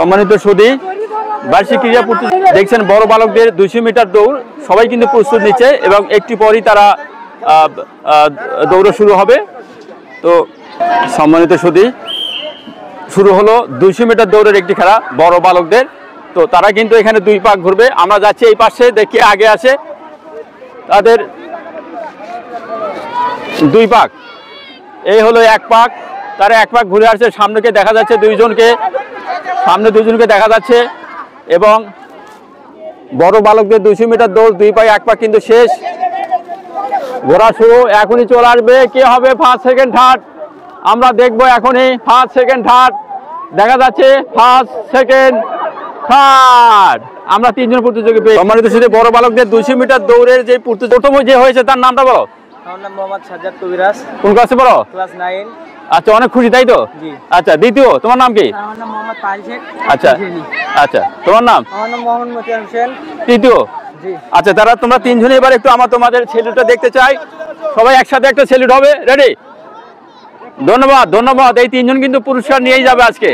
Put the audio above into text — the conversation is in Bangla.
সম্মানিত সুধী, বার্ষিক ক্রীড়া প্রতিযোগিতা দেখছেন বড় বালকদের 200 মিটার দৌড়। সবাই কিন্তু প্রস্তুত নিচ্ছে এবং একটু পরই তারা দৌড় শুরু হবে। তো সম্মানিত সুধী, শুরু হলো 200 মিটার দৌড়ের একটি খেলা বড় বালকদের। তো তারা কিন্তু এখানে 2 পাক ঘুরবে। আমরা যাচ্ছি এই পাশে, দেখি আগে আছে তাদের 2 পাক। এই হলো 1 পাক, তারা 1 পাক ঘুরে আসছে। সামনেকে দেখা যাচ্ছে সামনে দুইজনকে দেখা যাচ্ছে। এবং বড় বালকদের 200 মিটার দৌড় 2 পাক 1 পাক কিন্তু শেষ, ঘোরা শুরু। এখনই চলে আসবে কে হবে ফার্স্ট সেকেন্ড থার্ড, আমরা দেখবো এখনই। ফার্স্ট সেকেন্ড থার্ড দেখা যাচ্ছে, ফার্স্ট সেকেন্ড থার্ড। আমরা 3 জন প্রতিযোগী পেয়ে। সম্মানিত সাথে বড় বালকদের 200 মিটার দৌড়ের যে প্রথম যে হয়েছে তার নামটা বলো। আমার নাম মোহাম্মদ সাজ্জাদ কবিরাজ। কোন ক্লাসে পড়ো? ক্লাস 9। আচ্ছা, অনেক খুশি তাই তো? জি। আচ্ছা, দ্বিতীয় তোমার নাম কি? আমার নাম মোহাম্মদ পাইল শেখ। আচ্ছা আচ্ছা, তোমার নাম? আমার নাম মোহাম্মদ মতিয়ার হোসেন। তৃতীয়। জি। আচ্ছা, তোমরা 3 জনই এবার একটু তোমাদের সেলুটটা দেখতে চাই। সবাই একসাথে একটা সেলুট হবে, রেডি? ধন্যবাদ ধন্যবাদ। এই 3 জন কিন্তু পুরস্কার নিয়েই যাবে আজকে।